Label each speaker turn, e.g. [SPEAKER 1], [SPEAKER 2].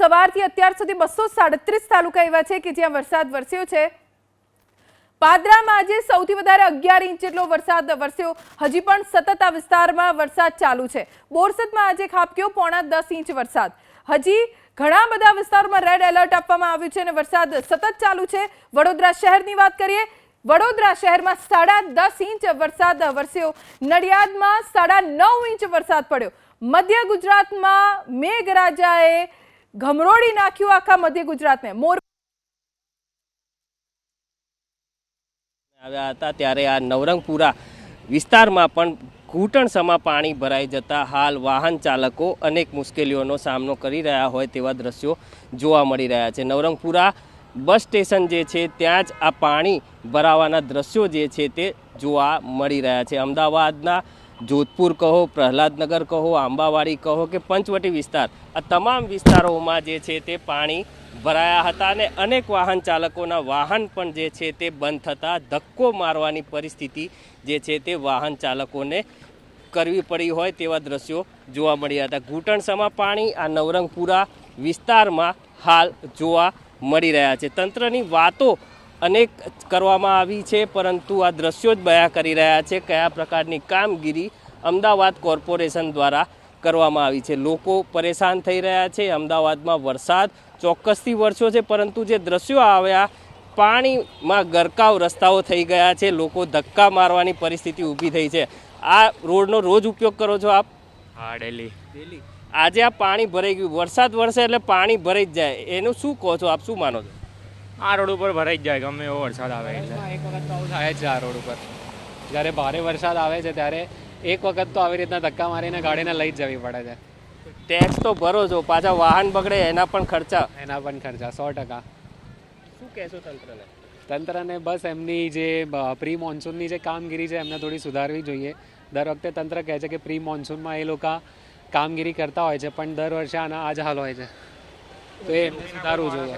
[SPEAKER 1] સવારથી અત્યાર સુધી 237 તાલુકા એવા છે કે જ્યાં વરસાદ વરસ્યો છે। પાદરામાં આજે સૌથી વધારે 11 ઇંચ જેટલો વરસાદ વરસ્યો। હજી પણ સતત આ વિસ્તારમાં વરસાદ ચાલુ છે। બોરસદમાં આજે ખાબક્યો 9.5 ઇંચ વરસાદ। હજી ઘણા બધા વિસ્તારોમાં રેડ એલર્ટ આપવામાં આવ્યું છે અને વરસાદ સતત ચાલુ છે। વડોદરા શહેરની વાત કરીએ, વડોદરા શહેરમાં 10.5 ઇંચ વરસાદ વરસ્યો। નડિયાદમાં 9.5 ઇંચ વરસાદ પડ્યો। મધ્ય ગુજરાતમાં મેઘરાજાએ ઘમરોડી નાખ્યું આખા મધ્ય ગુજરાતને।
[SPEAKER 2] આવ્યા હતા ત્યારે આ નવરંગપુરા વિસ્તારમાં પણ ઘૂંટણસમા પાણી ભરાઈ જતા હાલ વાહન ચાલકો અનેક મુશ્કેલીઓનો સામનો કરી રહ્યા હોય તેવા દ્રશ્યો જોવા મળી રહ્યા છે। નવરંગપુરા બસ સ્ટેશન જે છે ત્યાં જ આ પાણી ભરાવાના દ્રશ્યો જે છે તે જોવા મળી રહ્યા છે। અમદાવાદના જોધપુર કહો, પ્રહલાદનગર કહો, આંબાવાડી કહો કે પંચવટી વિસ્તાર, આ તમામ વિસ્તારોમાં જે છે તે પાણી ભરાયા હતા અને અનેક વાહન ચાલકોના વાહન પણ જે છે તે બંધ થતા ધક્કો મારવાની પરિસ્થિતિ જે છે તે વાહન ચાલકોને કરવી પડી હોય તેવા દ્રશ્યો જોવા મળ્યા હતા। ઘૂંટણસમા પાણી આ નવરંગપુરા વિસ્તારમાં હાલ જોવા મળી રહ્યા છે। તંત્રની વાતો અનેક કરવામાં આવી છે પરંતુ આ દ્રશ્યો જ બયા કરી રહ્યા છે કયા પ્રકારની કામગીરી અમદાવાદ કોર્પોરેશન દ્વારા કરવામાં આવી છે। લોકો પરેશાન થઈ રહ્યા છે। અમદાવાદમાં વરસાદ ચોક્કસથી વરસ્યો છે પરંતુ જે દ્રશ્યો આવ્યા પાણીમાં ગરકાવ રસ્તાઓ થઈ ગયા છે। લોકો ધક્કા મારવાની પરિસ્થિતિ ઊભી થઈ છે। આ રોડનો રોજ ઉપયોગ કરો છો આપ?
[SPEAKER 3] હા, ડેલી।
[SPEAKER 2] આજે આ પાણી ભરાઈ ગયું, વરસાદ વરસે એટલે પાણી ભરાઈ જ જાય, એનું શું કહો છો આપ, શું માનો છો?
[SPEAKER 3] આ રોડ ઉપર ભરાઈ જ જાય ગમે એવો વરસાદ આવે એટલે એક વખત તો આવું થાય જ છે। આ રોડ ઉપર જ્યારે ભારે વરસાદ આવે છે ત્યારે એક વખત તો આવી રીતના ધક્કા મારીને ગાડીને લઈ જ જવી પડે છે।
[SPEAKER 2] ટેક્સ તો ભરો છો, પાછા વાહન બગડે એના પણ ખર્ચા
[SPEAKER 3] 100%।
[SPEAKER 2] શું કહેશો તંત્રને?
[SPEAKER 3] તંત્રને બસ એમની જે પ્રી મોન્સૂનની જે કામગીરી છે એમને થોડી સુધારવી જોઈએ। દર વખતે તંત્ર કહે છે કે પ્રી મોન્સૂનમાં એ લોકો કામગીરી કરતા હોય છે પણ દર વર્ષે આના આ જ હાલ હોય છે, તો એ સુધારવું જોઈએ।